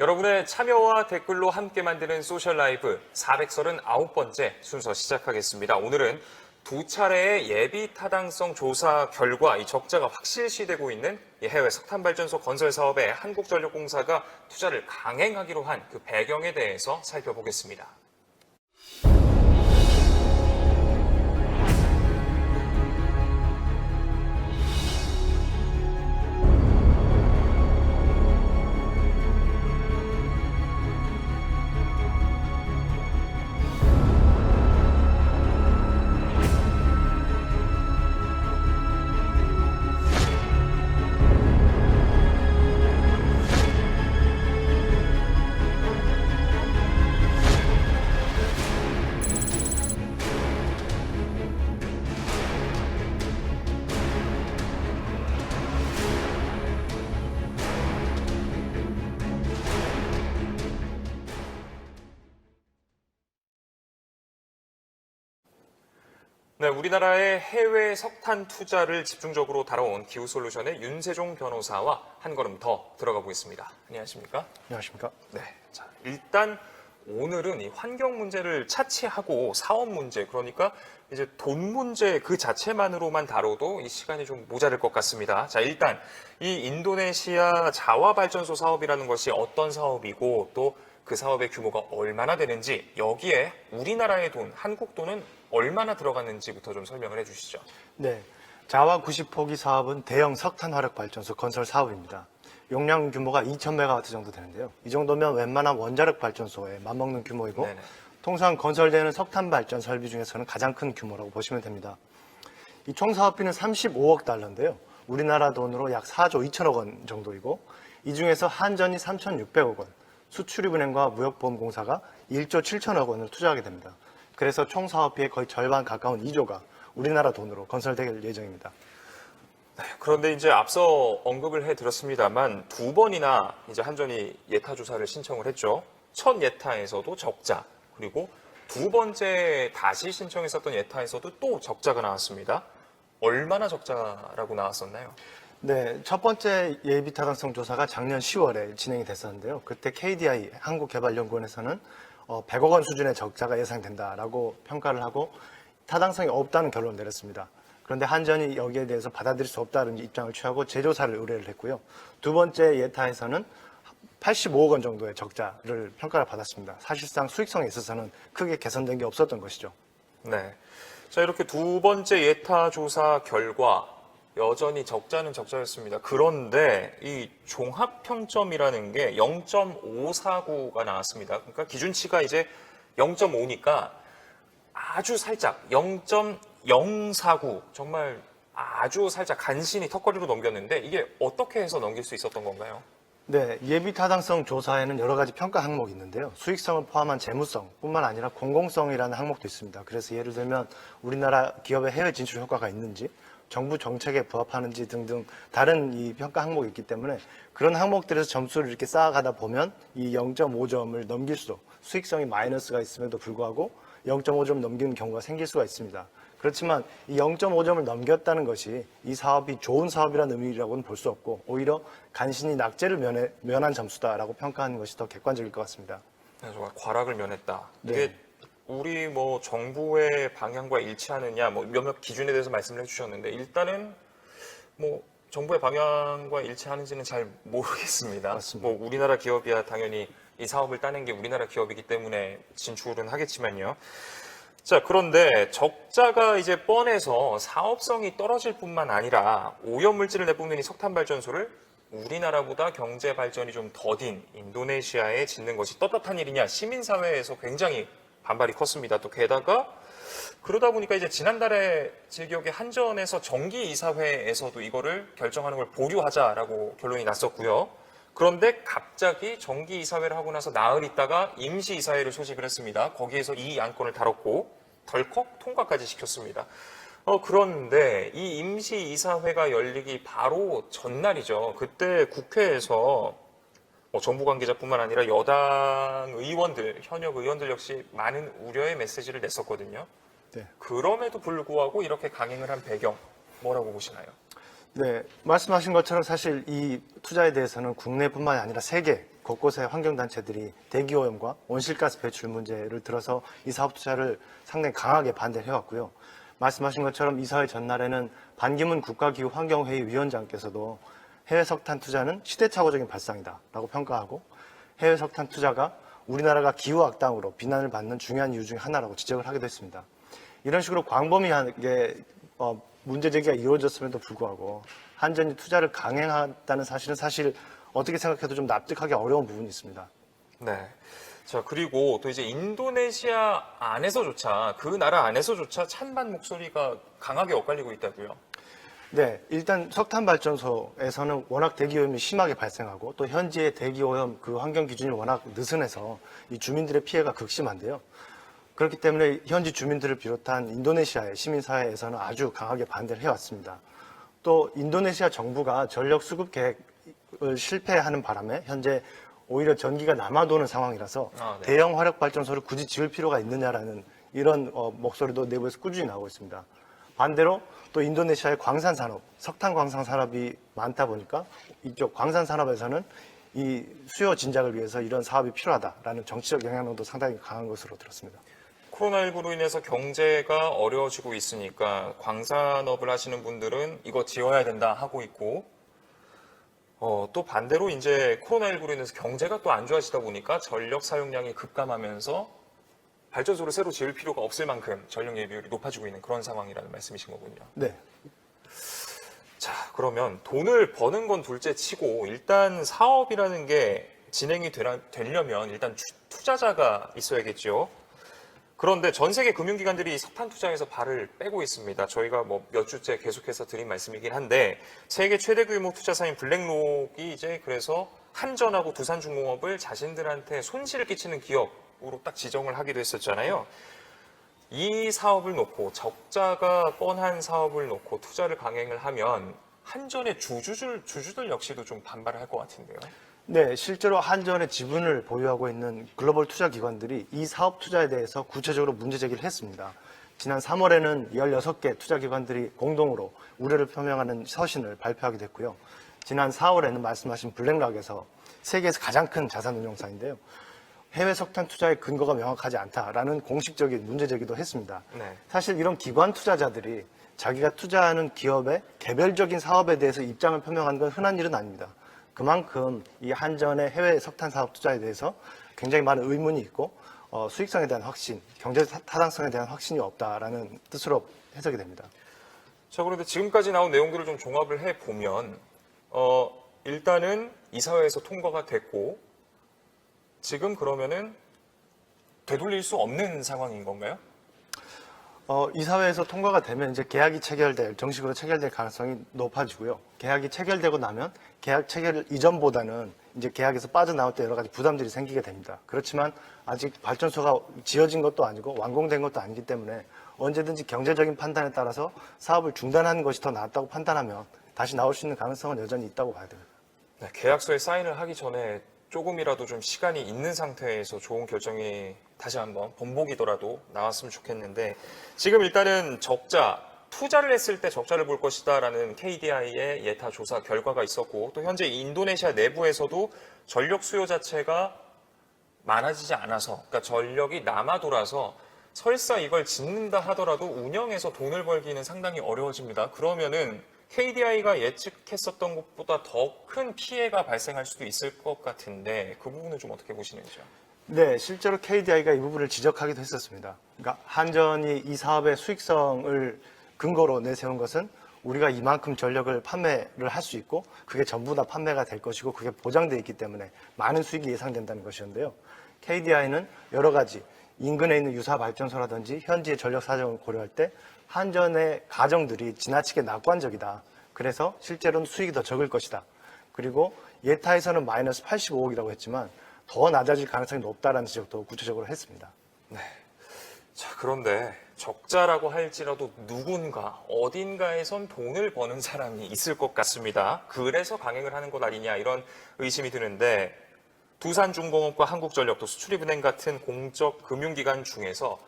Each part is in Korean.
여러분의 참여와 댓글로 함께 만드는 소셜 라이브 439번째 순서 시작하겠습니다. 오늘은 두 차례의 예비 타당성 조사 결과 이 적자가 확실시되고 있는 해외 석탄발전소 건설 사업에 한국전력공사가 투자를 강행하기로 한 그 배경에 대해서 살펴보겠습니다. 네, 우리나라의 해외 석탄 투자를 집중적으로 다뤄온 기후솔루션의 윤세종 변호사와 한 걸음 더 들어가 보겠습니다. 안녕하십니까? 안녕하십니까? 네, 자, 일단 오늘은 이 환경 문제를 차치하고 사업 문제, 그러니까 이제 돈 문제 그 자체만으로만 다뤄도 이 시간이 좀 모자랄 것 같습니다. 자, 일단 이 인도네시아 자화발전소 사업이라는 것이 어떤 사업이고 또 그 사업의 규모가 얼마나 되는지, 여기에 우리나라의 돈, 한국 돈은 얼마나 들어갔는지부터 좀 설명을 해주시죠. 네, 자화 90호기 사업은 대형 석탄 화력 발전소 건설 사업입니다. 용량 규모가 2,000메가와트 정도 되는데요. 이 정도면 웬만한 원자력 발전소에 맞먹는 규모이고, 네네. 통상 건설되는 석탄 발전 설비 중에서는 가장 큰 규모라고 보시면 됩니다. 이 총 사업비는 35억 달러인데요. 우리나라 돈으로 약 4조 2천억 원 정도이고, 이 중에서 한전이 3,600억 원, 수출입은행과 무역보험공사가 1조 7천억 원을 투자하게 됩니다. 그래서 총 사업비의 거의 절반 가까운 2조가 우리나라 돈으로 건설될 예정입니다. 네, 그런데 이제 앞서 언급을 해드렸습니다만 두 번이나 이제 한전이 예타 조사를 신청을 했죠. 첫 예타에서도 적자, 그리고 두 번째 다시 신청했었던 예타에서도 또 적자가 나왔습니다. 얼마나 적자라고 나왔었나요? 네, 첫 번째 예비 타당성 조사가 작년 10월에 진행이 됐었는데요. 그때 KDI 한국개발연구원에서는 100억 원 수준의 적자가 예상된다라고 평가를 하고 타당성이 없다는 결론을 내렸습니다. 그런데 한전이 여기에 대해서 받아들일 수 없다는 입장을 취하고 재조사를 의뢰를 했고요. 두 번째 예타에서는 85억 원 정도의 적자를 평가를 받았습니다. 사실상 수익성에 있어서는 크게 개선된 게 없었던 것이죠. 네. 자, 이렇게 두 번째 예타 조사 결과 여전히 적자는 적자였습니다. 그런데 이 종합평점이라는 게 0.549가 나왔습니다. 그러니까 기준치가 이제 0.5니까 아주 살짝 0.049, 정말 아주 살짝 간신히 턱걸이로 넘겼는데 이게 어떻게 해서 넘길 수 있었던 건가요? 네, 예비 타당성 조사에는 여러 가지 평가 항목이 있는데요. 수익성을 포함한 재무성뿐만 아니라 공공성이라는 항목도 있습니다. 그래서 예를 들면 우리나라 기업의 해외 진출 효과가 있는지, 정부 정책에 부합하는지 등등 다른 이 평가 항목이 있기 때문에 그런 항목들에서 점수를 이렇게 쌓아가다 보면 이 0.5점을 넘길수록 수익성이 마이너스가 있음에도 불구하고 0.5점 넘기는 경우가 생길 수가 있습니다. 그렇지만 이 0.5점을 넘겼다는 것이 이 사업이 좋은 사업이라는 의미라고는 볼 수 없고 오히려 간신히 낙제를 면한 점수다라고 평가하는 것이 더 객관적일 것 같습니다. 네, 정말 과락을 면했다. 네. 이게 우리 뭐 정부의 방향과 일치하느냐, 뭐 몇몇 기준에 대해서 말씀을 해주셨는데 일단은 뭐 정부의 방향과 일치하는지는 잘 모르겠습니다. 맞습니다. 뭐 우리나라 기업이야 당연히 이 사업을 따낸 게 우리나라 기업이기 때문에 진출은 하겠지만요. 자, 그런데 적자가 이제 뻔해서 사업성이 떨어질 뿐만 아니라 오염물질을 내뿜는 이 석탄발전소를 우리나라보다 경제 발전이 좀 더딘 인도네시아에 짓는 것이 떳떳한 일이냐, 시민사회에서 굉장히 반발이 컸습니다. 또 게다가 그러다 보니까 이제 지난달에 제 기억에 한전에서 정기이사회에서도 이거를 결정하는 걸 보류하자라고 결론이 났었고요. 그런데 갑자기 정기 이사회를 하고 나서 나흘 있다가 임시 이사회를 소집을 했습니다. 거기에서 이 안건을 다뤘고 덜컥 통과까지 시켰습니다. 그런데 이 임시 이사회가 열리기 바로 전날이죠. 그때 국회에서 정부 관계자뿐만 아니라 여당 의원들, 현역 의원들 역시 많은 우려의 메시지를 냈었거든요. 네. 그럼에도 불구하고 이렇게 강행을 한 배경 뭐라고 보시나요? 네, 말씀하신 것처럼 사실 이 투자에 대해서는 국내뿐만 아니라 세계 곳곳의 환경단체들이 대기오염과 온실가스 배출 문제를 들어서 이 사업 투자를 상당히 강하게 반대를 해왔고요. 말씀하신 것처럼 이사회 전날에는 반기문 국가기후환경회의 위원장께서도 해외 석탄 투자는 시대착오적인 발상이다라고 평가하고 해외 석탄 투자가 우리나라가 기후 악당으로 비난을 받는 중요한 이유 중에 하나라고 지적을 하기도 했습니다. 이런 식으로 광범위하게 문제 제기가 이루어졌음에도 불구하고 한전이 투자를 강행했다는 사실은 사실 어떻게 생각해도 좀 납득하기 어려운 부분이 있습니다. 네. 자, 그리고 또 이제 인도네시아 안에서조차, 그 나라 안에서조차 찬반 목소리가 강하게 엇갈리고 있다고요. 네, 일단 석탄 발전소에서는 워낙 대기오염이 심하게 발생하고 또 현지의 대기오염 그 환경 기준이 워낙 느슨해서 이 주민들의 피해가 극심한데요. 그렇기 때문에 현지 주민들을 비롯한 인도네시아의 시민사회에서는 아주 강하게 반대를 해왔습니다. 또 인도네시아 정부가 전력 수급 계획을 실패하는 바람에 현재 오히려 전기가 남아도는 상황이라서 네. 대형 화력 발전소를 굳이 지을 필요가 있느냐라는 이런 목소리도 내부에서 꾸준히 나오고 있습니다. 반대로 또 인도네시아의 광산 산업, 석탄 광산 산업이 많다 보니까 이쪽 광산 산업에서는 이 수요 진작을 위해서 이런 사업이 필요하다라는 정치적 영향력도 상당히 강한 것으로 들었습니다. 코로나19로 인해서 경제가 어려워지고 있으니까 광산업을 하시는 분들은 이거 지어야 된다 하고 있고, 또 반대로 이제 코로나19로 인해서 경제가 또 안 좋아지다 보니까 전력 사용량이 급감하면서 발전소를 새로 지을 필요가 없을 만큼 전력 예비율이 높아지고 있는 그런 상황이라는 말씀이신 거군요. 네. 자, 그러면 돈을 버는 건 둘째 치고 일단 사업이라는 게 진행이 되려면 일단 투자자가 있어야겠죠. 그런데 전 세계 금융기관들이 석탄 투자에서 발을 빼고 있습니다. 저희가 몇 주째 계속해서 드린 말씀이긴 한데 세계 최대 규모 투자사인 블랙록이 이제 그래서 한전하고 두산중공업을 자신들한테 손실을 끼치는 기업으로 딱 지정을 하기도 했었잖아요. 이 사업을 놓고 적자가 뻔한 사업을 놓고 투자를 강행을 하면 한전의 주주들 역시도 좀 반발을 할 것 같은데요. 네, 실제로 한전의 지분을 보유하고 있는 글로벌 투자 기관들이 이 사업 투자에 대해서 구체적으로 문제 제기를 했습니다. 지난 3월에는 16개 투자 기관들이 공동으로 우려를 표명하는 서신을 발표하게 됐고요. 지난 4월에는 말씀하신 블랙락에서 세계에서 가장 큰 자산운용사인데요. 해외 석탄 투자의 근거가 명확하지 않다라는 공식적인 문제 제기도 했습니다. 네. 사실 이런 기관 투자자들이 자기가 투자하는 기업의 개별적인 사업에 대해서 입장을 표명하는 건 흔한 일은 아닙니다. 그만큼 이 한전의 해외 석탄 사업 투자에 대해서 굉장히 많은 의문이 있고 수익성에 대한 확신, 경제 타당성에 대한 확신이 없다라는 뜻으로 해석이 됩니다. 자, 그런데 지금까지 나온 내용들을 좀 종합을 해보면 일단은 이사회에서 통과가 됐고 지금 그러면은 되돌릴 수 없는 상황인 건가요? 이사회에서 통과가 되면 이제 계약이 정식으로 체결될 가능성이 높아지고요. 계약이 체결되고 나면 계약 체결 이전보다는 이제 계약에서 빠져나올 때 여러 가지 부담들이 생기게 됩니다. 그렇지만 아직 발전소가 지어진 것도 아니고 완공된 것도 아니기 때문에 언제든지 경제적인 판단에 따라서 사업을 중단하는 것이 더 낫다고 판단하면 다시 나올 수 있는 가능성은 여전히 있다고 봐야 됩니다. 네, 계약서에 사인을 하기 전에 조금이라도 좀 시간이 있는 상태에서 좋은 결정이 다시 한번 번복이더라도 나왔으면 좋겠는데 지금 일단은 투자를 했을 때 적자를 볼 것이다라는 KDI의 예타 조사 결과가 있었고 또 현재 인도네시아 내부에서도 전력 수요 자체가 많아지지 않아서 그러니까 전력이 남아 돌아서 설사 이걸 짓는다 하더라도 운영에서 돈을 벌기는 상당히 어려워집니다. 그러면은 KDI가 예측했었던 것보다 더 큰 피해가 발생할 수도 있을 것 같은데 그 부분은 좀 어떻게 보시는지요? 네, 실제로 KDI가 이 부분을 지적하기도 했었습니다. 그러니까 한전이 이 사업의 수익성을 근거로 내세운 것은 우리가 이만큼 전력을 판매를 할 수 있고 그게 전부 다 판매가 될 것이고 그게 보장되어 있기 때문에 많은 수익이 예상된다는 것이었는데요. KDI는 여러 가지 인근에 있는 유사 발전소라든지 현지의 전력 사정을 고려할 때 한전의 가정들이 지나치게 낙관적이다. 그래서 실제로는 수익이 더 적을 것이다. 그리고 예타에서는 마이너스 85억이라고 했지만 더 낮아질 가능성이 높다라는 지적도 구체적으로 했습니다. 자, 그런데 적자라고 할지라도 누군가 어딘가에선 돈을 버는 사람이 있을 것 같습니다. 그래서 강행을 하는 것 아니냐 이런 의심이 드는데 두산중공업과 한국전력 또 수출입은행 같은 공적 금융기관 중에서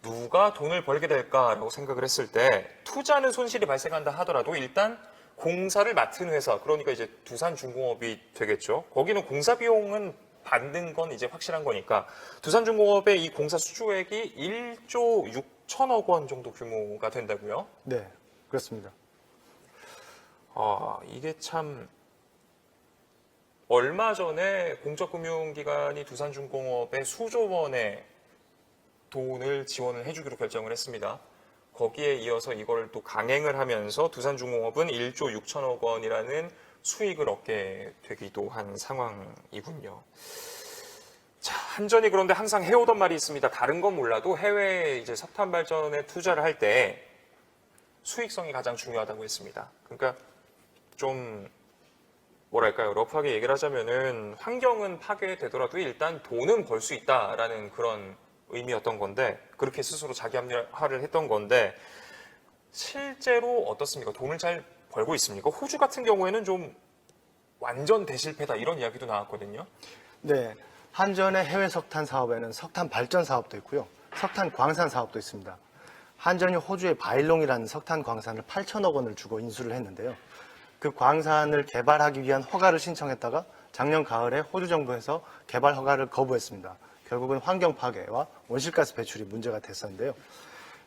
누가 돈을 벌게 될까라고 생각을 했을 때 투자는 손실이 발생한다 하더라도 일단 공사를 맡은 회사, 그러니까 이제 두산중공업이 되겠죠. 거기는 공사 비용은 받는 건 이제 확실한 거니까 두산중공업의 이 공사 수주액이 1조 6천억 원 정도 규모가 된다고요? 네, 그렇습니다. 이게 참 얼마 전에 공적금융기관이 두산중공업에 수조 원의 돈을 지원을 해주기로 결정을 했습니다. 거기에 이어서 이걸 또 강행을 하면서 두산중공업은 1조 6천억 원이라는 수익을 얻게 되기도 한 상황이군요. 자, 한전이 그런데 항상 해오던 말이 있습니다. 다른 건 몰라도 해외 이제 석탄 발전에 투자를 할 때 수익성이 가장 중요하다고 했습니다. 그러니까 좀 뭐랄까요, 러프하게 얘기를 하자면은 환경은 파괴되더라도 일단 돈은 벌 수 있다라는 그런 의미였던 건데 그렇게 스스로 자기 합리화를 했던 건데 실제로 어떻습니까? 돈을 잘 벌고 있습니까? 호주 같은 경우에는 좀 완전 대실패다 이런 이야기도 나왔거든요. 네, 한전의 해외 석탄 사업에는 석탄 발전 사업도 있고요. 석탄 광산 사업도 있습니다. 한전이 호주의 바일롱이라는 석탄 광산을 8천억 원을 주고 인수를 했는데요. 그 광산을 개발하기 위한 허가를 신청했다가 작년 가을에 호주 정부에서 개발 허가를 거부했습니다. 결국은 환경 파괴와 온실가스 배출이 문제가 됐었는데요.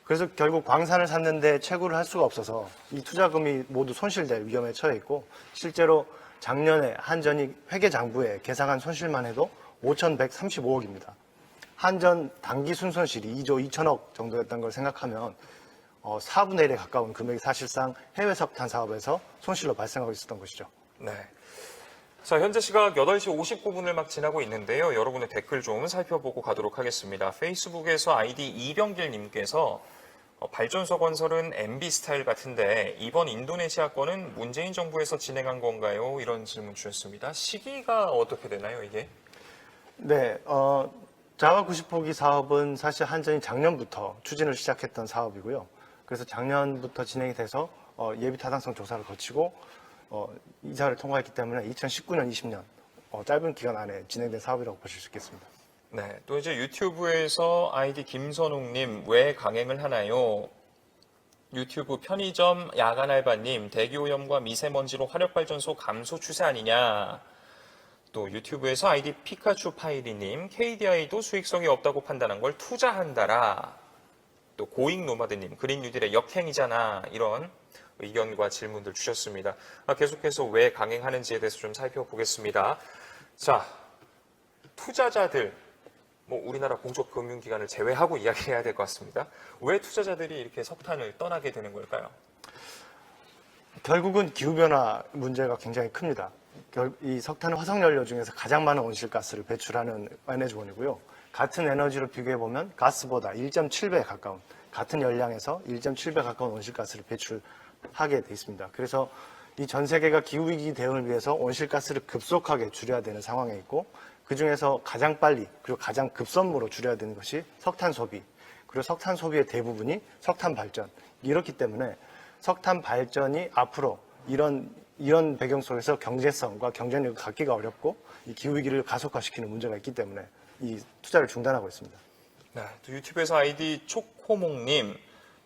그래서 결국 광산을 샀는데 채굴을 할 수가 없어서 이 투자금이 모두 손실될 위험에 처해 있고 실제로 작년에 한전이 회계장부에 계상한 손실만 해도 5,135억입니다. 한전 당기 순손실이 2조 2천억 정도였던 걸 생각하면 4분의 1에 가까운 금액이 사실상 해외 석탄 사업에서 손실로 발생하고 있었던 것이죠. 네. 자, 현재 시각 8시 59분을 막 지나고 있는데요. 여러분의 댓글 좀 살펴보고 가도록 하겠습니다. 페이스북에서 아이디 이병길님께서 발전소 건설은 MB 스타일 같은데 이번 인도네시아 건은 문재인 정부에서 진행한 건가요? 이런 질문 주셨습니다. 시기가 어떻게 되나요, 이게? 네, 자와 90호기 사업은 사실 한전이 작년부터 추진을 시작했던 사업이고요. 그래서 작년부터 진행이 돼서 예비 타당성 조사를 거치고 이사를 통과했기 때문에 2019년, 20년 짧은 기간 안에 진행된 사업이라고 보실 수 있겠습니다. 네, 또 이제 유튜브에서 아이디 김선웅님 왜 강행을 하나요? 유튜브 편의점 야간 알바님 대기오염과 미세먼지로 화력발전소 감소 추세 아니냐? 또 유튜브에서 아이디 피카츄 파이리님 KDI도 수익성이 없다고 판단한 걸 투자한다라. 또 고잉 노마드님 그린 뉴딜의 역행이잖아 이런 의견과 질문들 주셨습니다. 계속해서 왜 강행하는지에 대해서 좀 살펴보겠습니다. 자, 투자자들 우리나라 공적금융기관을 제외하고 이야기해야 될 것 같습니다. 왜 투자자들이 이렇게 석탄을 떠나게 되는 걸까요? 결국은 기후변화 문제가 굉장히 큽니다. 이 석탄은 화석연료 중에서 가장 많은 온실가스를 배출하는 에너지원이고요. 같은 에너지를 비교해보면 가스보다 1.7배에 가까운 같은 열량에서 1.7배 가까운 온실가스를 배출하게 돼 있습니다. 그래서 이 전 세계가 기후위기 대응을 위해서 온실가스를 급속하게 줄여야 되는 상황에 있고 그중에서 가장 빨리 그리고 가장 급선무로 줄여야 되는 것이 석탄 소비 그리고 석탄 소비의 대부분이 석탄 발전 이렇기 때문에 석탄 발전이 앞으로 이런 배경 속에서 경제성과 경쟁력을 갖기가 어렵고 이 기후위기를 가속화시키는 문제가 있기 때문에 이 투자를 중단하고 있습니다. 네, 또 유튜브에서 아이디 촉호몽님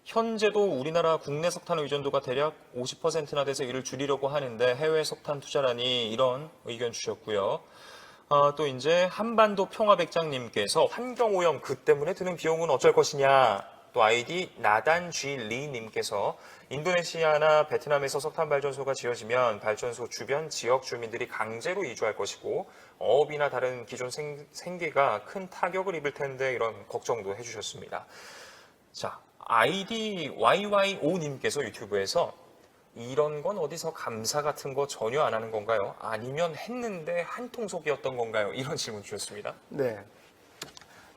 현재도 우리나라 국내 석탄 의존도가 대략 50%나 돼서 이를 줄이려고 하는데 해외 석탄 투자라니 이런 의견 주셨고요. 또 이제 한반도 평화백장님께서 환경오염 그 때문에 드는 비용은 어쩔 것이냐. 또 아이디 나단 G 리님께서 인도네시아나 베트남에서 석탄 발전소가 지어지면 발전소 주변 지역 주민들이 강제로 이주할 것이고 어업이나 다른 기존 생계가 큰 타격을 입을 텐데 이런 걱정도 해주셨습니다. 자, 아이디 YYO님께서 유튜브에서 이런 건 어디서 감사 같은 거 전혀 안 하는 건가요? 아니면 했는데 한통속이었던 건가요? 이런 질문 주셨습니다. 네.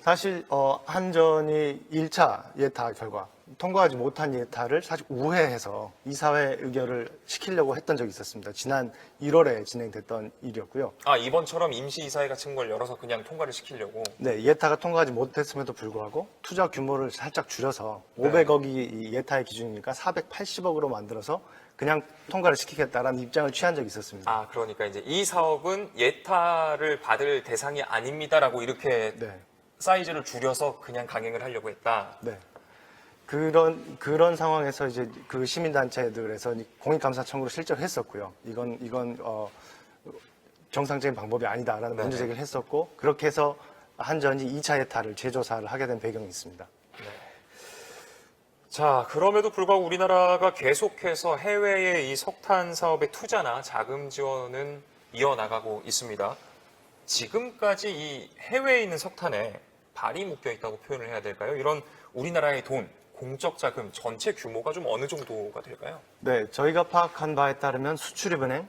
사실 한전이 1차 예타 결과 통과하지 못한 예타를 사실 우회해서 이사회 의결을 시키려고 했던 적이 있었습니다. 지난 1월에 진행됐던 일이었고요. 아, 이번처럼 임시이사회 같은 걸 열어서 그냥 통과를 시키려고. 네, 예타가 통과하지 못했음에도 불구하고 투자 규모를 살짝 줄여서 네. 500억이 이 예타의 기준이니까 480억으로 만들어서 그냥 통과를 시키겠다라는 입장을 취한 적이 있었습니다. 아, 그러니까 이제 이 사업은 예타를 받을 대상이 아닙니다라고 이렇게 네. 사이즈를 줄여서 그냥 강행을 하려고 했다. 네. 그런 상황에서 이제 그 시민단체들에서 공익감사 청구를 실제로 했었고요. 이건 정상적인 방법이 아니다라는 네네. 문제 제기를 했었고, 그렇게 해서 한전이 2차 예타를 재조사를 하게 된 배경이 있습니다. 자, 그럼에도 불구하고 우리나라가 계속해서 해외의 이 석탄 사업의 투자나 자금 지원은 이어나가고 있습니다. 지금까지 이 해외에 있는 석탄에 발이 묶여 있다고 표현을 해야 될까요? 이런 우리나라의 돈, 공적 자금 전체 규모가 좀 어느 정도가 될까요? 네, 저희가 파악한 바에 따르면 수출입은행,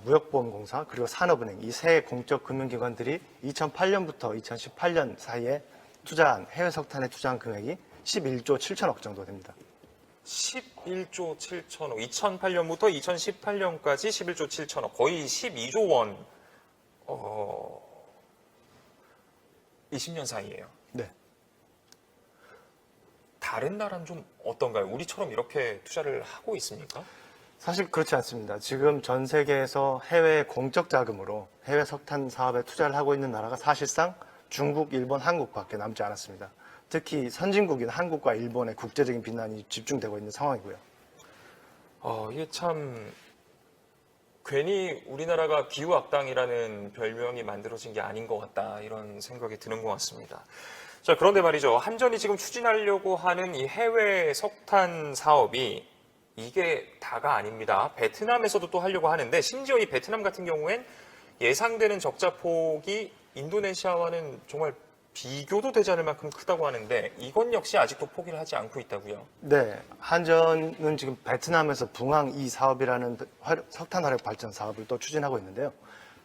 무역보험공사, 그리고 산업은행 이 세 공적 금융기관들이 2008년부터 2018년 사이에 투자한 해외 석탄에 투자한 금액이 11조 7천억 정도 됩니다. 11조 7천억, 2008년부터 2018년까지 11조 7천억, 거의 12조 원, 20년 사이에요. 네. 다른 나라는 좀 어떤가요? 우리처럼 이렇게 투자를 하고 있습니까? 사실 그렇지 않습니다. 지금 전 세계에서 해외 공적 자금으로 해외 석탄 사업에 투자를 하고 있는 나라가 사실상 중국, 일본, 한국밖에 남지 않았습니다. 특히 선진국인 한국과 일본의 국제적인 비난이 집중되고 있는 상황이고요. 이게 참 괜히 우리나라가 기후악당이라는 별명이 만들어진 게 아닌 것 같다 이런 생각이 드는 것 같습니다. 자, 그런데 말이죠. 한전이 지금 추진하려고 하는 이 해외 석탄 사업이 이게 다가 아닙니다. 베트남에서도 또 하려고 하는데 심지어 이 베트남 같은 경우엔 예상되는 적자 폭이 인도네시아와는 정말 비교도 되지 않을 만큼 크다고 하는데 이건 역시 아직도 포기를 하지 않고 있다고요. 네, 한전은 지금 베트남에서 붕항 2 사업이라는 석탄 화력 발전 사업을 또 추진하고 있는데요.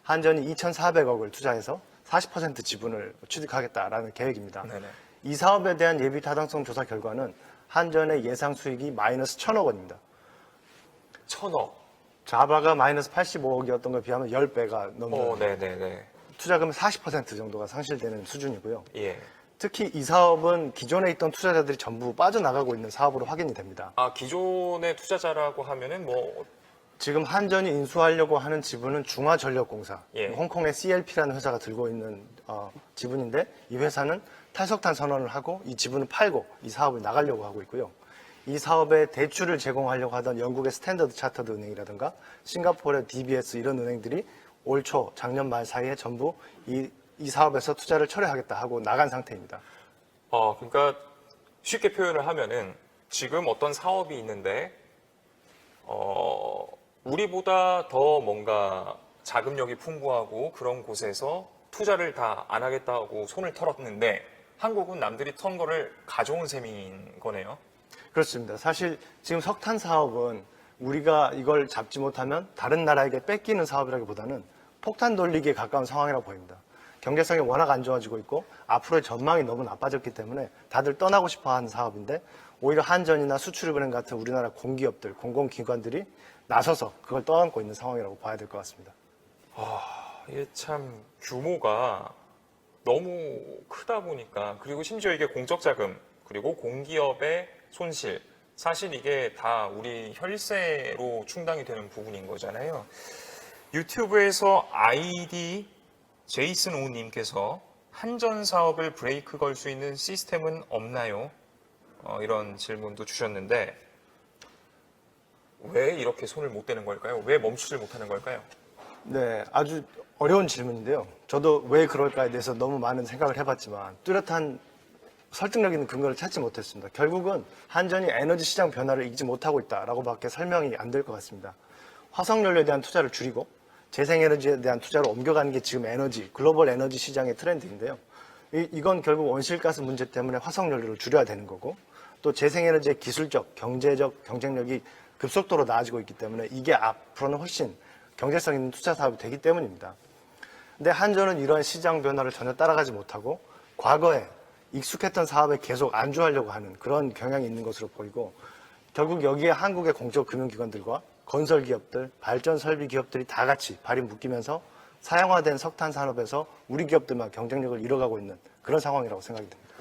한전이 2,400억을 투자해서 40% 지분을 취득하겠다라는 계획입니다. 네네. 이 사업에 대한 예비 타당성 조사 결과는 한전의 예상 수익이 마이너스 1,000억 원입니다. 1,000억. 자바가 마이너스 85억이었던 것에 비하면 10배가 넘는 네네네. 투자금 40% 정도가 상실되는 수준이고요. 예. 특히 이 사업은 기존에 있던 투자자들이 전부 빠져나가고 있는 사업으로 확인이 됩니다. 아, 기존의 투자자라고 하면은 뭐, 지금 한전이 인수하려고 하는 지분은 중화전력공사, 예. 홍콩의 CLP라는 회사가 들고 있는 지분인데 이 회사는 탈석탄 선언을 하고 이 지분을 팔고 이 사업을 나가려고 하고 있고요. 이 사업에 대출을 제공하려고 하던 영국의 스탠더드 차터드 은행이라든가 싱가포르의 DBS 이런 은행들이 올 초 작년 말 사이에 전부 이 사업에서 투자를 철회하겠다 하고 나간 상태입니다. 그러니까 쉽게 표현을 하면은 지금 어떤 사업이 있는데, 우리보다 더 뭔가 자금력이 풍부하고 그런 곳에서 투자를 다 안 하겠다고 손을 털었는데 한국은 남들이 턴 거를 가져온 셈인 거네요. 그렇습니다. 사실 지금 석탄 사업은 우리가 이걸 잡지 못하면 다른 나라에게 뺏기는 사업이라기보다는 폭탄 돌리기에 가까운 상황이라고 보입니다. 경제성이 워낙 안 좋아지고 있고 앞으로의 전망이 너무 나빠졌기 때문에 다들 떠나고 싶어 하는 사업인데 오히려 한전이나 수출입은행 같은 우리나라 공기업들, 공공기관들이 나서서 그걸 떠안고 있는 상황이라고 봐야 될 것 같습니다. 이게 참 규모가 너무 크다 보니까 그리고 심지어 이게 공적 자금 그리고 공기업의 손실 사실 이게 다 우리 혈세로 충당이 되는 부분인 거잖아요. 유튜브에서 아이디 제이슨 오님께서 한전 사업을 브레이크 걸 수 있는 시스템은 없나요? 이런 질문도 주셨는데 왜 이렇게 손을 못 대는 걸까요? 왜 멈추질 못하는 걸까요? 네, 아주 어려운 질문인데요. 저도 왜 그럴까에 대해서 너무 많은 생각을 해봤지만 뚜렷한 설득력 있는 근거를 찾지 못했습니다. 결국은 한전이 에너지 시장 변화를 이기지 못하고 있다라고밖에 설명이 안 될 것 같습니다. 화석연료에 대한 투자를 줄이고 재생에너지에 대한 투자를 옮겨가는 게 지금 글로벌 에너지 시장의 트렌드인데요. 이건 결국 온실가스 문제 때문에 화석연료를 줄여야 되는 거고 또 재생에너지의 기술적, 경제적 경쟁력이 급속도로 나아지고 있기 때문에 이게 앞으로는 훨씬 경제성 있는 투자 사업이 되기 때문입니다. 근데 한전은 이러한 시장 변화를 전혀 따라가지 못하고 과거에 익숙했던 사업에 계속 안주하려고 하는 그런 경향이 있는 것으로 보이고 결국 여기에 한국의 공적 금융기관들과 건설 기업들, 발전 설비 기업들이 다 같이 발이 묶이면서 사양화된 석탄 산업에서 우리 기업들만 경쟁력을 잃어가고 있는 그런 상황이라고 생각이 듭니다.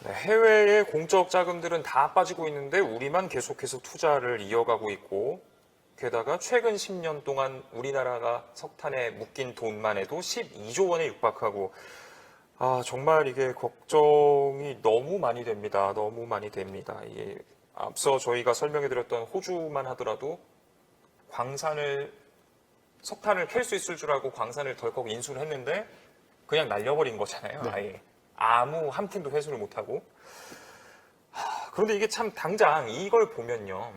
네, 해외의 공적 자금들은 다 빠지고 있는데 우리만 계속해서 투자를 이어가고 있고 게다가 최근 10년 동안 우리나라가 석탄에 묶인 돈만 해도 12조 원에 육박하고 정말 이게 걱정이 너무 많이 됩니다. 너무 많이 됩니다. 이게 앞서 저희가 설명해드렸던 호주만 하더라도 석탄을 캘 수 있을 줄 알고 광산을 덜컥 인수를 했는데 그냥 날려버린 거잖아요. 네. 아예 아무 한 푼도 회수를 못하고. 그런데 이게 참 당장 이걸 보면요.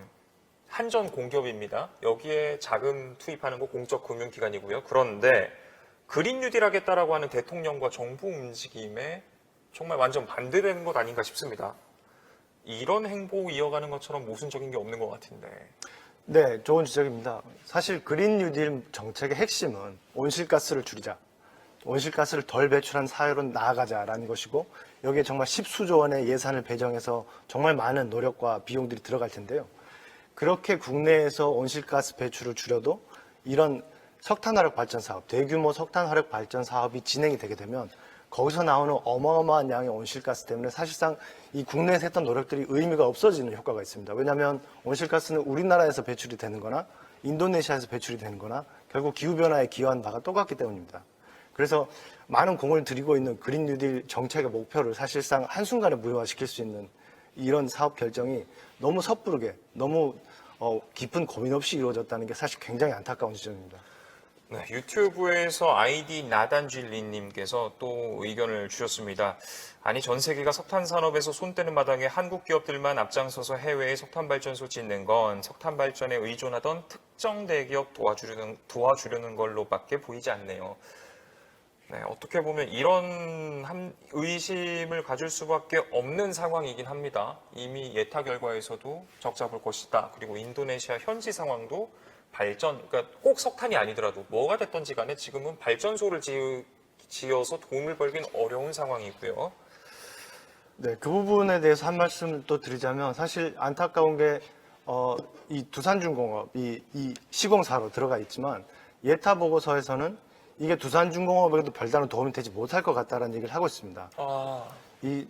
한전 공기업입니다. 여기에 자금 투입하는 거 공적 금융기관이고요. 그런데 그린 뉴딜 하겠다라고 하는 대통령과 정부 움직임에 정말 완전 반대되는 것 아닌가 싶습니다. 이런 행보 이어가는 것처럼 모순적인 게 없는 것 같은데. 네, 좋은 지적입니다. 사실 그린 뉴딜 정책의 핵심은 온실가스를 줄이자, 온실가스를 덜 배출한 사회로 나아가자라는 것이고 여기에 정말 십수조 원의 예산을 배정해서 정말 많은 노력과 비용들이 들어갈 텐데요. 그렇게 국내에서 온실가스 배출을 줄여도 이런 석탄화력 발전 사업, 대규모 석탄화력 발전 사업이 진행이 되게 되면 거기서 나오는 어마어마한 양의 온실가스 때문에 사실상 이 국내에서 했던 노력들이 의미가 없어지는 효과가 있습니다. 왜냐하면 온실가스는 우리나라에서 배출이 되는 거나 인도네시아에서 배출이 되는 거나 결국 기후변화에 기여한 바가 똑같기 때문입니다. 그래서 많은 공을 들이고 있는 그린 뉴딜 정책의 목표를 사실상 한순간에 무효화시킬 수 있는 이런 사업 결정이 너무 섣부르게 너무 깊은 고민 없이 이루어졌다는 게 사실 굉장히 안타까운 지점입니다. 네, 유튜브에서 아이디 나단질리님께서 또 의견을 주셨습니다. 아니 전 세계가 석탄 산업에서 손 떼는 마당에 한국 기업들만 앞장서서 해외에 석탄 발전소 짓는 건 석탄 발전에 의존하던 특정 대기업 도와주려는 걸로밖에 보이지 않네요. 네, 어떻게 보면 이런 의심을 가질 수밖에 없는 상황이긴 합니다. 이미 예타 결과에서도 적잡을 것이다. 그리고 인도네시아 현지 상황도 그러니까 꼭 석탄이 아니더라도 뭐가 됐던지 간에 지금은 발전소를 지어서 돈을 벌긴 어려운 상황이고요. 네, 그 부분에 대해서 한 말씀 또 드리자면 사실 안타까운 게 이 두산중공업이 이 시공사로 들어가 있지만 예타 보고서에서는 이게 두산중공업에도 별다른 도움이 되지 못할 것 같다는 얘기를 하고 있습니다. 이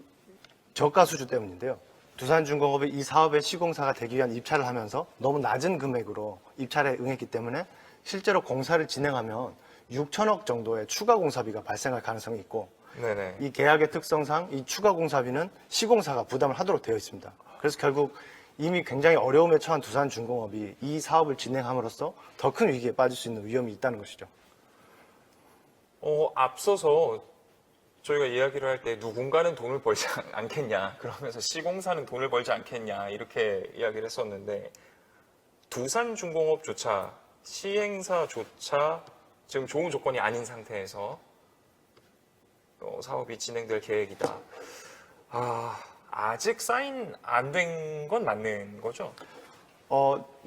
저가 수주 때문인데요. 두산중공업이 이 사업의 시공사가 되기 위한 입찰을 하면서 너무 낮은 금액으로 입찰에 응했기 때문에 실제로 공사를 진행하면 6천억 정도의 추가 공사비가 발생할 가능성이 있고 네네. 이 계약의 특성상 이 추가 공사비는 시공사가 부담을 하도록 되어 있습니다. 그래서 결국 이미 굉장히 어려움에 처한 두산중공업이 이 사업을 진행함으로써 더 큰 위기에 빠질 수 있는 위험이 있다는 것이죠. 앞서서 저희가 이야기를 할 때 누군가는 돈을 벌지 않겠냐, 그러면서 시공사는 돈을 벌지 않겠냐 이렇게 이야기를 했었는데 두산중공업조차 시행사조차 지금 좋은 조건이 아닌 상태에서 사업이 진행될 계획이다. 아직 사인 안 된 건 맞는 거죠?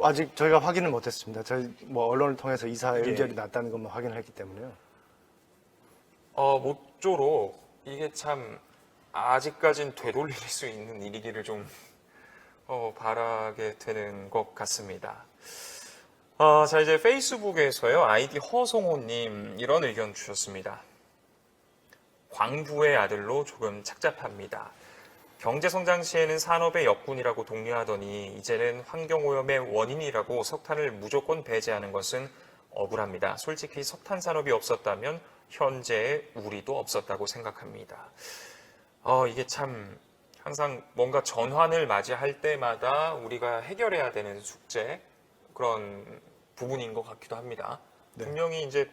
아직 저희가 확인을 못했습니다. 저희 언론을 통해서 이사 예. 의결이 났다는 것만 확인을 했기 때문에요. 모쪼록 이게 참 아직까진 되돌릴 수 있는 일이기를 좀 바라게 되는 것 같습니다. 자, 이제 페이스북에서요, 아이디 허송호님 이런 의견 주셨습니다. 광부의 아들로 조금 착잡합니다. 경제성장 시에는 산업의 역군이라고 독려하더니 이제는 환경오염의 원인이라고 석탄을 무조건 배제하는 것은 억울합니다. 솔직히 석탄 산업이 없었다면 현재의 우리도 없었다고 생각합니다. 이게 참 항상 뭔가 전환을 맞이할 때마다 우리가 해결해야 되는 숙제 그런 부분인 것 같기도 합니다. 네. 분명히 이제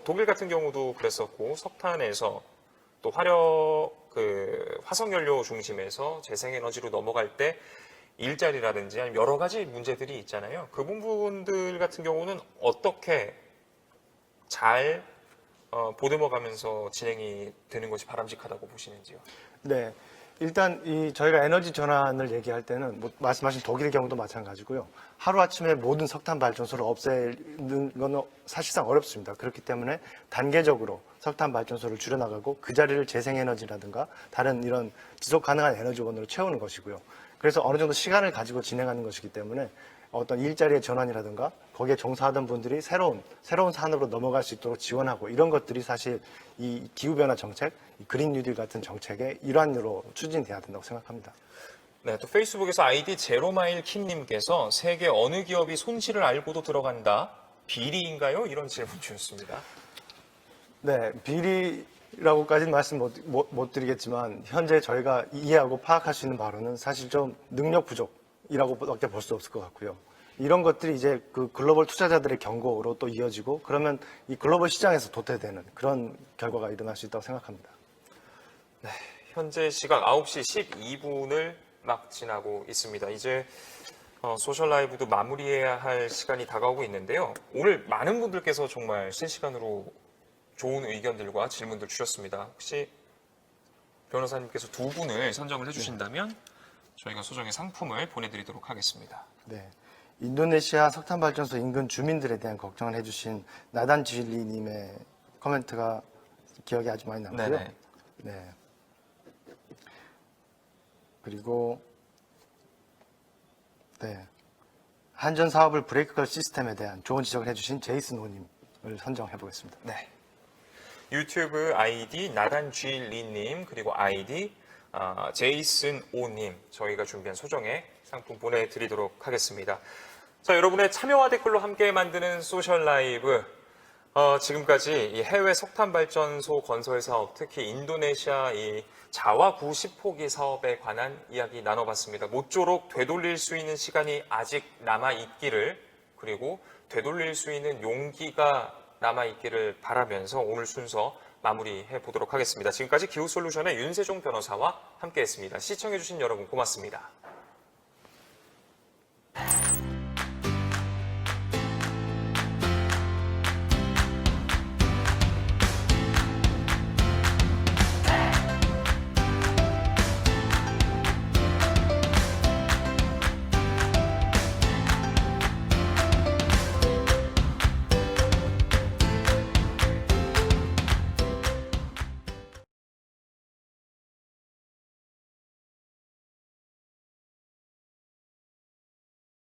독일 같은 경우도 그랬었고 석탄에서 또 화석연료 중심에서 재생에너지로 넘어갈 때 일자리라든지 아니면 여러 가지 문제들이 있잖아요. 그 부분들 같은 경우는 어떻게 잘 보듬어가면서 진행이 되는 것이 바람직하다고 보시는지요? 네. 일단 저희가 에너지 전환을 얘기할 때는 말씀하신 독일의 경우도 마찬가지고요. 하루아침에 모든 석탄 발전소를 없애는 건 사실상 어렵습니다. 그렇기 때문에 단계적으로 석탄 발전소를 줄여나가고 그 자리를 재생에너지라든가 다른 이런 지속 가능한 에너지원으로 채우는 것이고요. 그래서 어느 정도 시간을 가지고 진행하는 것이기 때문에 어떤 일자리의 전환이라든가 거기에 종사하던 분들이 새로운 산업으로 넘어갈 수 있도록 지원하고 이런 것들이 사실 이 기후변화 정책, 이 그린 뉴딜 같은 정책의 일환으로 추진돼야 된다고 생각합니다. 네, 또 페이스북에서 아이디 제로마일 킴님께서 세계 어느 기업이 손실을 알고도 들어간다? 비리인가요? 이런 질문 주셨습니다. 네, 비리라고까지는 말씀 못 드리겠지만 현재 저희가 이해하고 파악할 수 있는 바로는 사실 좀 능력 부족이라고밖에 볼 수 없을 것 같고요. 이런 것들이 이제 그 글로벌 투자자들의 경고로 또 이어지고 그러면 이 글로벌 시장에서 도태되는 그런 결과가 일어날 수 있다고 생각합니다. 현재 시각 9시 12분을 막 지나고 있습니다. 이제 소셜 라이브도 마무리해야 할 시간이 다가오고 있는데요. 오늘 많은 분들께서 정말 실시간으로 좋은 의견들과 질문들 주셨습니다. 혹시 변호사님께서 두 분을 선정을 해주신다면 저희가 소정의 상품을 보내드리도록 하겠습니다. 네. 인도네시아 석탄발전소 인근 주민들에 대한 걱정을 해주신 나단 지일리님의 코멘트가 기억에 아주 많이 남고요. 네네. 네. 그리고 네. 한전 사업을 브레이크 걸 시스템에 대한 좋은 지적을 해주신 제이슨 호님을 선정해 보겠습니다. 네. 유튜브 아이디 나단쥐리님 그리고 아이디 제이슨 오님 저희가 준비한 소정의 상품 보내드리도록 하겠습니다. 자, 여러분의 참여와 댓글로 함께 만드는 소셜 라이브. 지금까지 이 해외 석탄 발전소 건설 사업, 특히 인도네시아 이 자와 90호기 사업에 관한 이야기 나눠봤습니다. 모쪼록 되돌릴 수 있는 시간이 아직 남아 있기를, 그리고 되돌릴 수 있는 용기가 남아 있기를 바라면서 오늘 순서 마무리해 보도록 하겠습니다. 지금까지 기후솔루션의 윤세종 변호사와 함께했습니다. 시청해주신 여러분 고맙습니다.